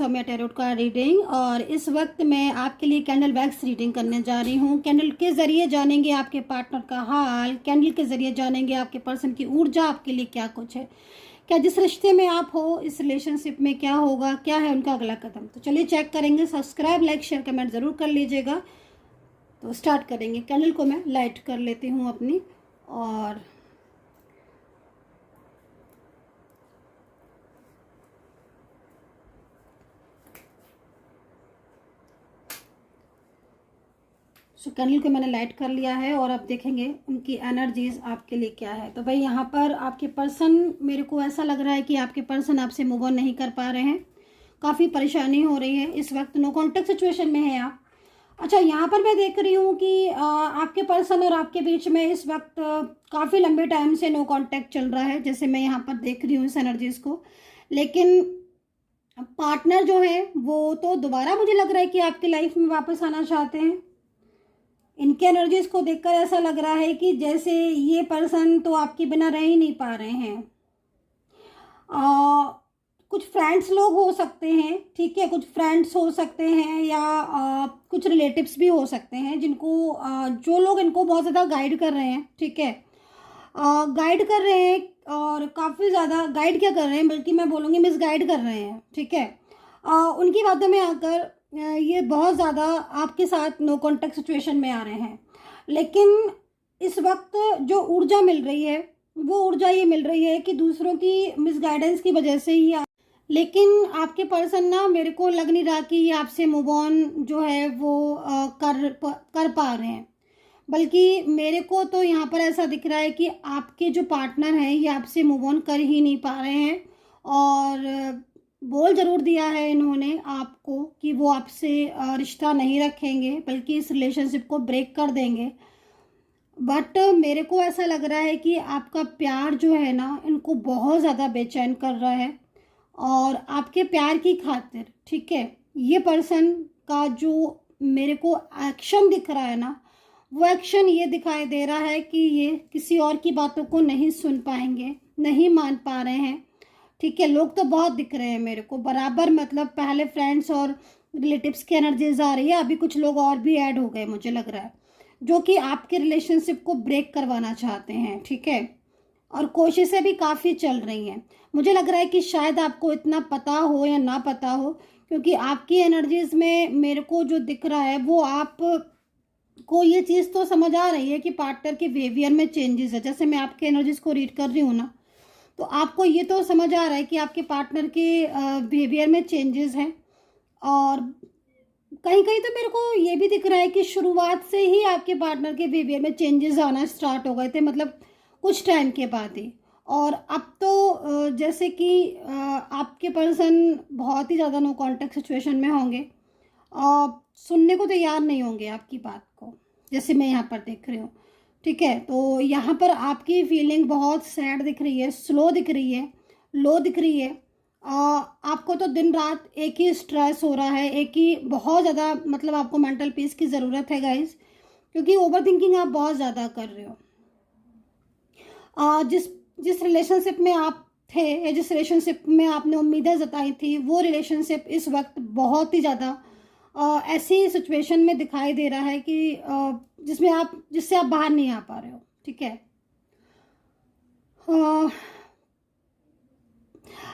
Saumya tarot का reading. और इस वक्त मैं आपके लिए कैंडल वैक्स रीडिंग करने जा रही हूँ। कैंडल के ज़रिए जानेंगे आपके पार्टनर का हाल, कैंडल के ज़रिए जानेंगे आपके पर्सन की ऊर्जा आपके लिए क्या कुछ है, क्या जिस रिश्ते में आप हो इस रिलेशनशिप में क्या होगा, क्या है उनका अगला कदम। तो चलिए चेक करेंगे। सब्सक्राइब, लाइक, शेयर, कमेंट ज़रूर कर लीजिएगा। तो स्टार्ट करेंगे। कैंडल को मैं लाइट कर लेती हूँ अपनी। और कैंडल को मैंने लाइट कर लिया है और अब देखेंगे उनकी एनर्जीज आपके लिए क्या है। तो भाई यहाँ पर आपके पर्सन, मेरे को ऐसा लग रहा है कि आपके पर्सन आपसे मूव ऑन नहीं कर पा रहे हैं, काफ़ी परेशानी हो रही है इस वक्त, नो कॉन्टेक्ट सिचुएशन में है आप। अच्छा, यहाँ पर मैं देख रही हूँ कि आपके पर्सन और आपके बीच में इस वक्त काफ़ी लंबे टाइम से नो कॉन्टेक्ट चल रहा है, जैसे मैं यहाँ पर देख रही हूँ इस एनर्जीज को। लेकिन पार्टनर जो है वो तो दोबारा मुझे लग रहा है कि आपकी लाइफ में वापस आना चाहते हैं। इनके एनर्जीज को देखकर ऐसा लग रहा है कि जैसे ये पर्सन तो आपके बिना रह ही नहीं पा रहे हैं। कुछ फ्रेंड्स लोग हो सकते हैं, ठीक है, कुछ फ्रेंड्स हो सकते हैं या कुछ रिलेटिव्स भी हो सकते हैं जिनको जो लोग इनको बहुत ज़्यादा गाइड कर रहे हैं, ठीक है, गाइड कर रहे हैं। और काफ़ी ज़्यादा गाइड क्या कर रहे हैं, बल्कि मैं बोलूँगी मिसगाइड कर रहे हैं, ठीक है। उनकी बातों में आकर ये बहुत ज़्यादा आपके साथ नो कॉन्टेक्ट सिचुएशन में आ रहे हैं। लेकिन इस वक्त जो ऊर्जा मिल रही है वो ऊर्जा ये मिल रही है कि दूसरों की मिसगाइडेंस की वजह से ही लेकिन आपके पर्सन ना, मेरे को लग नहीं रहा कि ये आपसे मूव ऑन जो है वो कर पा रहे हैं। बल्कि मेरे को तो यहाँ पर ऐसा दिख रहा है कि आपके जो पार्टनर हैं ये आपसे मूव ऑन कर ही नहीं पा रहे हैं। और बोल ज़रूर दिया है इन्होंने आपको कि वो आपसे रिश्ता नहीं रखेंगे, बल्कि इस रिलेशनशिप को ब्रेक कर देंगे। बट मेरे को ऐसा लग रहा है कि आपका प्यार जो है ना इनको बहुत ज़्यादा बेचैन कर रहा है। और आपके प्यार की खातिर, ठीक है, ये पर्सन का जो मेरे को एक्शन दिख रहा है ना, वो एक्शन ये दिखाई दे रहा है कि ये किसी और की बातों को नहीं सुन पाएंगे, नहीं मान पा रहे हैं, ठीक है। लोग तो बहुत दिख रहे हैं मेरे को बराबर, मतलब पहले फ्रेंड्स और रिलेटिव्स की एनर्जीज आ रही है, अभी कुछ लोग और भी ऐड हो गए मुझे लग रहा है, जो कि आपके रिलेशनशिप को ब्रेक करवाना चाहते हैं, ठीक है। और कोशिशें भी काफ़ी चल रही हैं। मुझे लग रहा है कि शायद आपको इतना पता हो या ना पता हो, क्योंकि आपकी एनर्जीज में मेरे को जो दिख रहा है वो आप को ये चीज़ तो समझ आ रही है कि पार्टनर के बिहेवियर में चेंजेस है। जैसे मैं आपके एनर्जीज को रीड कर रही हूँ ना, तो आपको ये तो समझ आ रहा है कि आपके पार्टनर के बिहेवियर में चेंजेस हैं। और कहीं कहीं तो मेरे को ये भी दिख रहा है कि शुरुआत से ही आपके पार्टनर के बिहेवियर में चेंजेस आना स्टार्ट हो गए थे, मतलब कुछ टाइम के बाद ही। और अब तो जैसे कि आपके पर्सन बहुत ही ज़्यादा नो कॉन्टेक्ट सिचुएशन में होंगे, सुनने को तैयार नहीं होंगे आपकी बात को, जैसे मैं यहाँ पर देख रही हूँ, ठीक है। तो यहाँ पर आपकी फीलिंग बहुत सैड दिख रही है, स्लो दिख रही है, लो दिख रही है। आपको तो दिन रात एक ही स्ट्रेस हो रहा है, एक ही बहुत ज़्यादा, मतलब आपको मेंटल पीस की ज़रूरत है गाइस, क्योंकि ओवर थिंकिंग आप बहुत ज़्यादा कर रहे हो। जिस जिस रिलेशनशिप में आप थे या जिस रिलेशनशिप में आपने उम्मीदें जताई थी, वो रिलेशनशिप इस वक्त बहुत ही ज़्यादा ऐसी सिचुएशन में दिखाई दे रहा है कि जिससे आप बाहर नहीं आ पा रहे हो, ठीक है।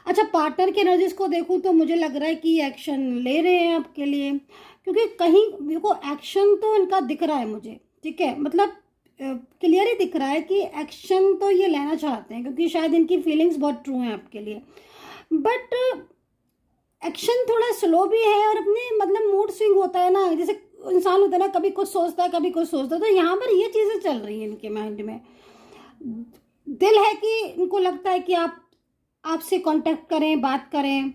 अच्छा, पार्टनर की एनर्जीज को देखूं तो मुझे लग रहा है कि एक्शन ले रहे हैं आपके लिए, क्योंकि कहीं मेरे को एक्शन तो इनका दिख रहा है मुझे, ठीक है, मतलब क्लियर ही दिख रहा है कि एक्शन तो ये लेना चाहते हैं, क्योंकि शायद इनकी फीलिंग्स बहुत ट्रू हैं आपके लिए। बट एक्शन थोड़ा स्लो भी है और अपने, मतलब मूड स्विंग होता है ना, जैसे इंसान होता है ना, कभी कुछ सोचता है कभी कुछ सोचता है, तो यहाँ पर ये चीज़ें चल रही हैं इनके माइंड में। दिल है कि इनको लगता है कि आपसे कांटेक्ट करें, बात करें,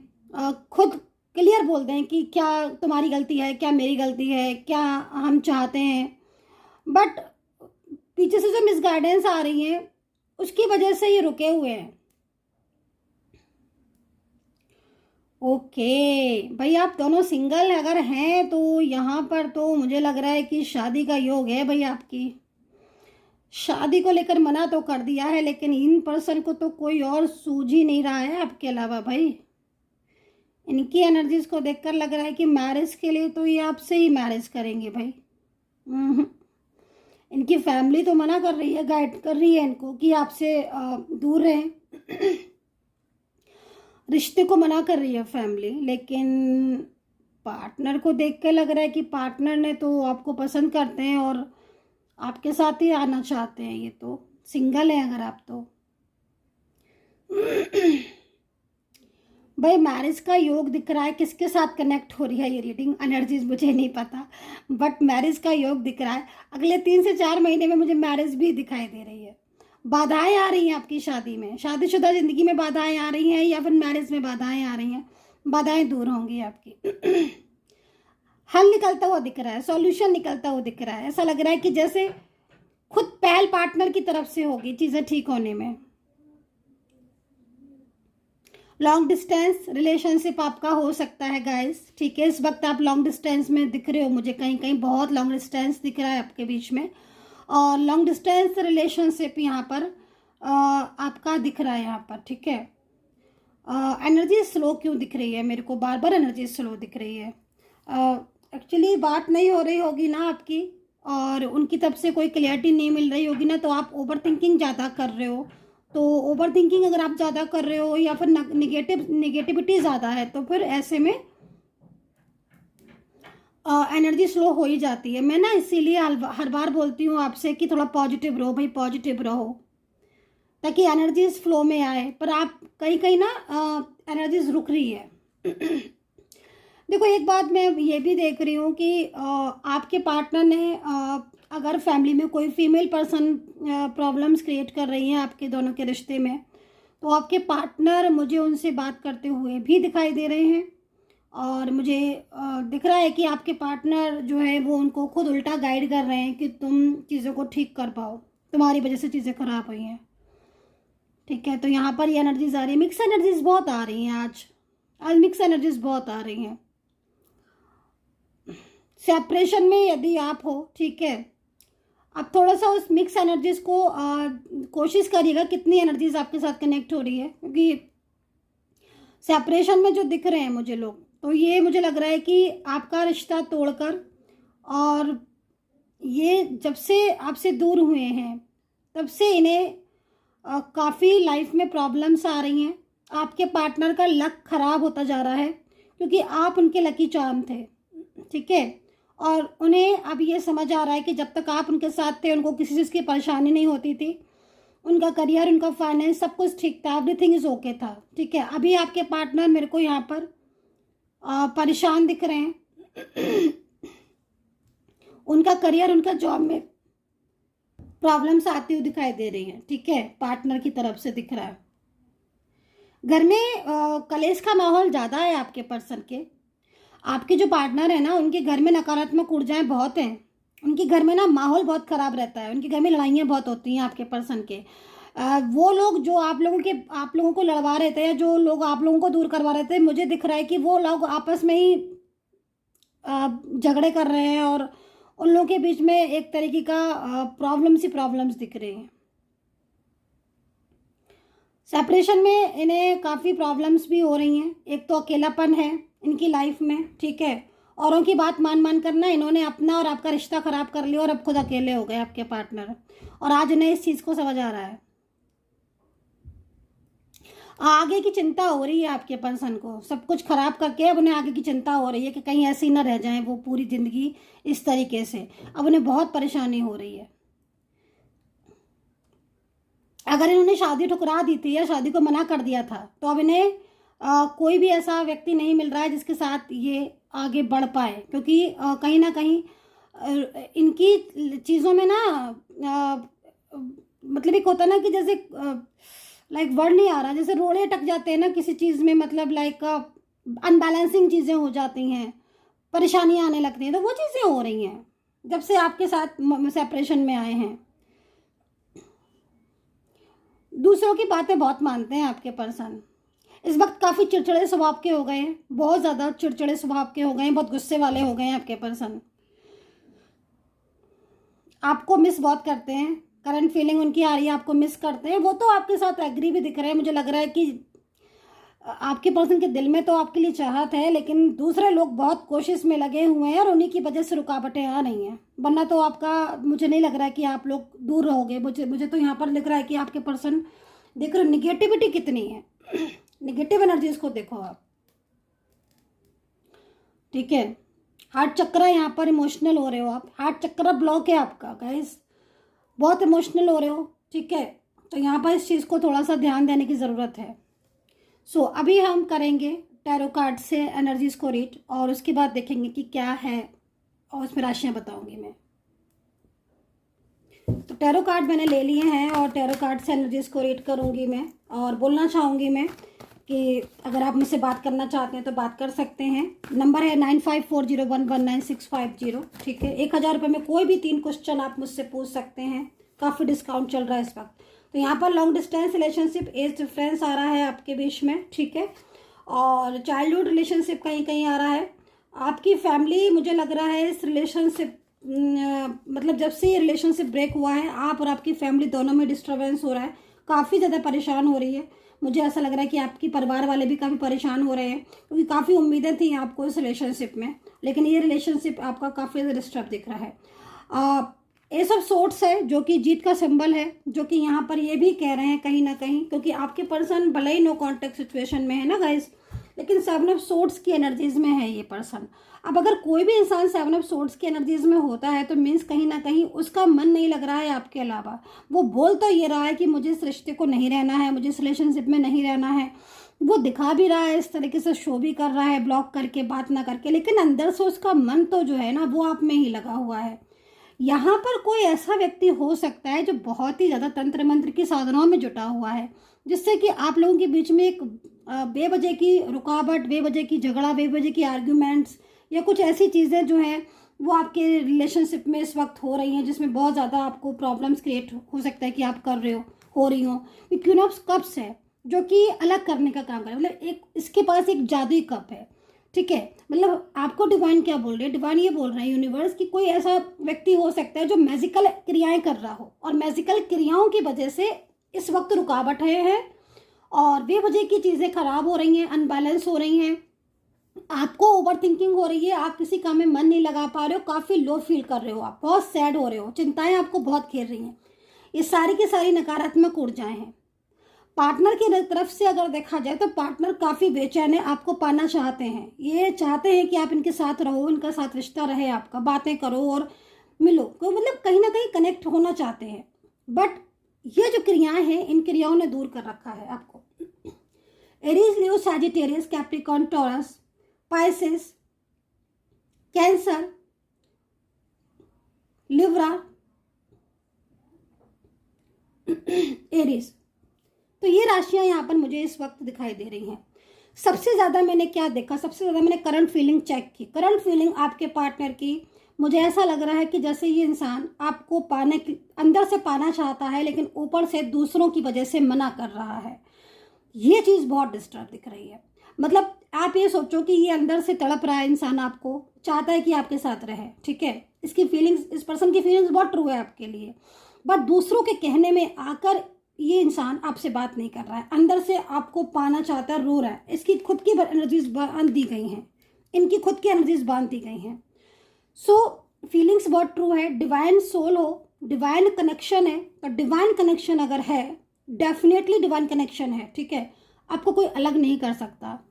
खुद क्लियर बोल दें कि क्या तुम्हारी गलती है, क्या मेरी गलती है, क्या हम चाहते हैं। बट पीछे से जो मिसगाइडेंस आ रही है उसकी वजह से ये रुके हुए हैं। ओके भाई, आप दोनों सिंगल अगर हैं तो यहाँ पर तो मुझे लग रहा है कि शादी का योग है भाई। आपकी शादी को लेकर मना तो कर दिया है, लेकिन इन पर्सन को तो कोई और सूझ ही नहीं रहा है आपके अलावा भाई। इनकी एनर्जीज को देखकर लग रहा है कि मैरिज के लिए तो ये आपसे ही मैरिज करेंगे भाई। इनकी फैमिली तो मना कर रही है, गाइड कर रही है इनको कि आपसे दूर रहें। रिश्ते को मना कर रही है फैमिली, लेकिन पार्टनर को देख के लग रहा है कि पार्टनर ने तो आपको पसंद करते हैं और आपके साथ ही आना चाहते हैं। ये तो सिंगल है अगर आप तो भाई मैरिज का योग दिख रहा है। किसके साथ कनेक्ट हो रही है ये रीडिंग, एनर्जीज मुझे नहीं पता, बट मैरिज का योग दिख रहा है। अगले 3 से 4 महीने में मुझे मैरिज भी दिखाई दे रही है। बाधाएं आ रही हैं आपकी शादी में, शादीशुदा जिंदगी में बाधाएं आ रही हैं या फिर मैरिज में बाधाएं आ रही हैं। बाधाएं दूर होंगी आपकी। हल निकलता हुआ दिख रहा है, सॉल्यूशन निकलता हुआ दिख रहा है। ऐसा लग रहा है कि जैसे खुद पहल पार्टनर की तरफ से होगी चीज़ें ठीक होने में। लॉन्ग डिस्टेंस रिलेशनशिप आपका हो सकता है गाइस, ठीक है। इस वक्त आप लॉन्ग डिस्टेंस में दिख रहे हो मुझे, कहीं कहीं बहुत लॉन्ग डिस्टेंस दिख रहा है आपके बीच में। और लॉन्ग डिस्टेंस रिलेशनशिप यहाँ पर आपका दिख रहा है यहाँ पर, ठीक है। एनर्जी स्लो क्यों दिख रही है मेरे को, बार बार एनर्जी स्लो दिख रही है। एक्चुअली बात नहीं हो रही होगी ना आपकी, और उनकी तरफ से कोई क्लियरिटी नहीं मिल रही होगी ना, तो आप ओवर थिंकिंग ज़्यादा कर रहे हो। तो ओवर थिंकिंग अगर आप ज़्यादा कर रहे हो या फिर निगेटिविटी ज़्यादा है, तो फिर ऐसे में एनर्जी स्लो हो ही जाती है। मैं ना इसीलिए हर बार बोलती हूँ आपसे कि थोड़ा पॉजिटिव रहो भाई, पॉजिटिव रहो ताकि एनर्जीज फ्लो में आए। पर आप कहीं कहीं ना एनर्जीज रुक रही है। देखो एक बात मैं ये भी देख रही हूँ कि आपके पार्टनर ने अगर फैमिली में कोई फीमेल पर्सन प्रॉब्लम्स क्रिएट कर रही हैं आपके दोनों के रिश्ते में, तो आपके पार्टनर मुझे उनसे बात करते हुए भी दिखाई दे रहे हैं। और मुझे दिख रहा है कि आपके पार्टनर जो है वो उनको खुद उल्टा गाइड कर रहे हैं कि तुम चीज़ों को ठीक कर पाओ, तुम्हारी वजह से चीज़ें खराब हुई हैं, ठीक है। तो यहाँ पर ये एनर्जीज आ रही है, मिक्स एनर्जीज बहुत आ रही हैं आज मिक्स एनर्जीज बहुत आ रही हैं। सेपरेशन में यदि आप हो, ठीक है, आप थोड़ा सा उस मिक्स एनर्जीज को कोशिश करिएगा कितनी एनर्जीज आपके साथ कनेक्ट हो रही है, क्योंकि सेपरेशन में जो दिख रहे हैं मुझे लोग, तो ये मुझे लग रहा है कि आपका रिश्ता तोड़कर, और ये जब से आपसे दूर हुए हैं तब से इन्हें काफ़ी लाइफ में प्रॉब्लम्स आ रही हैं। आपके पार्टनर का लक खराब होता जा रहा है क्योंकि आप उनके लकी चार्म थे, ठीक है। और उन्हें अब ये समझ आ रहा है कि जब तक आप उनके साथ थे उनको किसी चीज़ की परेशानी नहीं होती थी, उनका करियर, उनका फाइनेंस सब कुछ ठीक था, एवरीथिंग इज़ ओके था, ठीक है। अभी आपके पार्टनर मेरे को यहाँ पर परेशान दिख रहे हैं। उनका करियर, उनका जॉब में प्रॉब्लम्स आती हुई दिखाई दे रही हैं, ठीक है, पार्टनर की तरफ से दिख रहा है। घर में कलेश का माहौल ज़्यादा है आपके पर्सन के। आपके जो पार्टनर है ना, उनके घर में नकारात्मक ऊर्जाएं बहुत हैं। उनके घर में ना माहौल बहुत ख़राब रहता है, उनके घर में लड़ाइयाँ बहुत होती हैं आपके पर्सन के। वो लोग जो आप लोगों को लड़वा रहे थे, या जो लोग आप लोगों को दूर करवा रहे थे, मुझे दिख रहा है कि वो लोग आपस में ही झगड़े कर रहे हैं और उन लोगों के बीच में एक तरीके का प्रॉब्लम्स दिख रहे हैं। सेपरेशन में इन्हें काफ़ी प्रॉब्लम्स भी हो रही हैं। एक तो अकेलापन है इनकी लाइफ में, ठीक है, औरों की बात मान करना इन्होंने अपना और आपका रिश्ता ख़राब कर लिया और अब खुद अकेले हो गए आपके पार्टनर, और आज इन्हें इस चीज़ को समझ आ रहा है। आगे की चिंता हो रही है आपके पर्सन को, सब कुछ खराब करके अब उन्हें आगे की चिंता हो रही है कि कहीं ऐसी ना रह जाएं वो पूरी ज़िंदगी इस तरीके से। अब उन्हें बहुत परेशानी हो रही है। अगर इन्होंने शादी ठुकरा दी थी या शादी को मना कर दिया था, तो अब इन्हें कोई भी ऐसा व्यक्ति नहीं मिल रहा है जिसके साथ ये आगे बढ़ पाए, क्योंकि कहीं ना कहीं इनकी चीज़ों में ना मतलब एक होता ना कि जैसे लाइक वर्ड नहीं आ रहा, जैसे रोड़े अटक जाते हैं ना किसी चीज़ में, मतलब लाइक अनबैलेंसिंग चीज़ें हो जाती हैं, परेशानियाँ आने लगती हैं, तो वो चीज़ें हो रही हैं जब से आपके साथ सेपरेशन में आए हैं। दूसरों की बातें बहुत मानते हैं आपके पर्सन। इस वक्त काफ़ी चिड़चिड़े स्वभाव के हो गए हैं, बहुत ज़्यादा चिड़चिड़े स्वभाव के हो गए हैं, बहुत गुस्से वाले हो गए हैं आपके पर्सन। आपको मिस बहुत करते हैं, करंट फीलिंग उनकी आ रही है, आपको मिस करते हैं। वो तो आपके साथ एग्री भी दिख रहे हैं, मुझे लग रहा है कि आपके पर्सन के दिल में तो आपके लिए चाहत है, लेकिन दूसरे लोग बहुत कोशिश में लगे हुए हैं और उन्हीं की वजह से रुकावटें आ रही हैं। वरना तो आपका मुझे नहीं लग रहा है कि आप लोग दूर रहोगे। मुझे तो यहाँ पर लग रहा है कि आपके पर्सन, देख रहे हो निगेटिविटी कितनी है। निगेटिव एनर्जीज को देखो आप, ठीक है। हार्ट चक्र यहाँ पर इमोशनल हो रहे हो आप, हार्ट चक्र ब्लॉक है आपका गाइस, बहुत इमोशनल हो रहे हो, ठीक है। तो यहाँ पर इस चीज़ को थोड़ा सा ध्यान देने की ज़रूरत है। सो अभी हम करेंगे टैरो कार्ड से एनर्जीज को रीड और उसके बाद देखेंगे कि क्या है और उसमें राशियाँ बताऊंगी मैं। तो टैरो कार्ड मैंने ले लिए हैं और टैरो कार्ड से एनर्जीज को रीड करूंगी मैं, और बोलना चाहूँगी मैं कि अगर आप मुझसे बात करना चाहते हैं तो बात कर सकते हैं। नंबर है 9540119650, ठीक है। 1000 रुपये में कोई भी 3 क्वेश्चन आप मुझसे पूछ सकते हैं, काफ़ी डिस्काउंट चल रहा है इस वक्त। तो यहाँ पर long distance relationship, age difference आ रहा है आपके बीच में, ठीक है। और चाइल्डहुड रिलेशनशिप कहीं कहीं आ रहा है। आपकी फैमिली, मुझे लग रहा है इस रिलेशनशिप, मतलब जब से ये रिलेशनशिप ब्रेक हुआ है, आप और आपकी फैमिली दोनों में डिस्टर्बेंस हो रहा है, काफ़ी ज़्यादा परेशान हो रही है। मुझे ऐसा लग रहा है कि आपकी परिवार वाले भी काफ़ी परेशान हो रहे हैं, क्योंकि काफ़ी उम्मीदें थी आपको इस रिलेशनशिप में, लेकिन ये रिलेशनशिप आपका काफ़ी ज़्यादा डिस्टर्ब दिख रहा है। एस ऑफ सोर्ट्स है जो कि जीत का सिंबल है, जो कि यहाँ पर ये भी कह रहे हैं कहीं ना कहीं, क्योंकि आपके पर्सन भले ही नो कॉन्टेक्ट सिचुएशन में है ना गाइस, लेकिन 7 ऑफ सोर्ट्स की एनर्जीज में है ये पर्सन। अब अगर कोई भी इंसान 7 ऑफ सोर्ट्स की एनर्जीज में होता है तो मीन्स कहीं ना कहीं उसका मन नहीं लग रहा है आपके अलावा। वो बोल तो ये रहा है कि मुझे इस रिश्ते को नहीं रहना है, मुझे इस रिलेशनशिप में नहीं रहना है, वो दिखा भी रहा है, इस तरीके से शो भी कर रहा है, ब्लॉक करके, बात ना करके, लेकिन अंदर से उसका मन तो जो है ना वो आप में ही लगा हुआ है। यहाँ पर कोई ऐसा व्यक्ति हो सकता है जो बहुत ही ज़्यादा तंत्र मंत्र की साधनाओं में जुटा हुआ है, जिससे कि आप लोगों के बीच में एक बेवजह की रुकावट, बेवजह की झगड़ा, बेवजह की आर्ग्यूमेंट्स या कुछ ऐसी चीज़ें जो हैं वो आपके रिलेशनशिप में इस वक्त हो रही हैं, जिसमें बहुत ज़्यादा आपको प्रॉब्लम्स क्रिएट हो सकता है कि आप कर रहे हो रही हो। क्वीन ऑफ कप्स है जो कि अलग करने का काम कर रहा है, मतलब एक इसके पास एक जादुई कप है, ठीक है। मतलब आपको डिवाइन क्या बोल रहे हैं, डिवाइन ये बोल रहे हैं यूनिवर्स कि कोई ऐसा व्यक्ति हो सकता है जो मैजिकल क्रियाएं कर रहा हो, और मैजिकल क्रियाओं की वजह से इस वक्त रुकावट है और बेवजह की चीज़ें खराब हो रही हैं, अनबैलेंस हो रही हैं, आपको ओवर थिंकिंग हो रही है, आप किसी काम में मन नहीं लगा पा रहे हो, काफ़ी लो फील कर रहे हो, आप बहुत सैड हो रहे हो, चिंताएं आपको बहुत घेर रही हैं। ये सारी की सारी नकारात्मक ऊर्जाएं हैं। पार्टनर की तरफ से अगर देखा जाए तो पार्टनर काफ़ी बेचैन है, आपको पाना चाहते हैं, ये चाहते हैं कि आप इनके साथ रहो, इनका साथ रिश्ता रहे आपका, बातें करो और मिलो, तो मतलब कहीं ना कहीं कनेक्ट होना चाहते हैं। बट ये जो क्रियाएं हैं, इन क्रियाओं ने दूर कर रखा है आपको। Aries, Leo, Sagittarius, Capricorn, Taurus, Pisces, cancer, Libra, Aries, तो ये राशियां यहाँ पर मुझे इस वक्त दिखाई दे रही हैं। सबसे ज़्यादा मैंने क्या देखा, सबसे ज़्यादा मैंने करंट फीलिंग चेक की। करंट फीलिंग आपके पार्टनर की, मुझे ऐसा लग रहा है कि जैसे ये इंसान आपको पाने की, अंदर से पाना चाहता है, लेकिन ऊपर से दूसरों की वजह से मना कर रहा है। ये चीज़ बहुत डिस्टर्ब दिख रही है। मतलब आप ये सोचो कि ये अंदर से तड़प रहा है इंसान, आपको चाहता है कि आपके साथ रहे, ठीक है। इसकी फीलिंग्स, इस पर्सन की फीलिंग्स बहुत ट्रू है आपके लिए, बट दूसरों के कहने में आकर ये इंसान आपसे बात नहीं कर रहा है, अंदर से आपको पाना चाहता है, रो रहा है। इसकी खुद की एनर्जीज बांध दी गई हैं, इनकी खुद की एनर्जीज बांध दी गई हैं। सो फीलिंग्स बहुत ट्रू है। डिवाइन सोल हो, डिवाइन कनेक्शन है, तो डिवाइन कनेक्शन अगर है, डेफिनेटली डिवाइन कनेक्शन है, ठीक है। आपको कोई अलग नहीं कर सकता।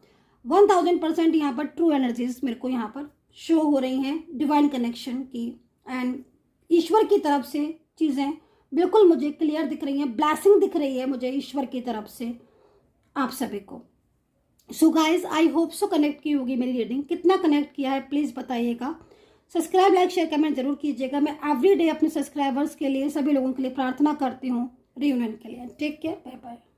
1000% यहाँ पर ट्रू एनर्जीज मेरे को यहाँ पर शो हो रही हैं डिवाइन कनेक्शन की, एंड ईश्वर की तरफ से चीज़ें बिल्कुल मुझे क्लियर दिख रही हैं। ब्लेसिंग दिख रही है मुझे ईश्वर की तरफ से आप सभी को। So guys, I hope so connect की होगी मेरी रीडिंग। कितना कनेक्ट किया है प्लीज़ बताइएगा। सब्सक्राइब, लाइक, शेयर, कमेंट जरूर कीजिएगा। मैं एवरी डे अपने सब्सक्राइबर्स के लिए, सभी लोगों के लिए प्रार्थना करती हूँ रियूनियन के लिए। Take care, bye bye.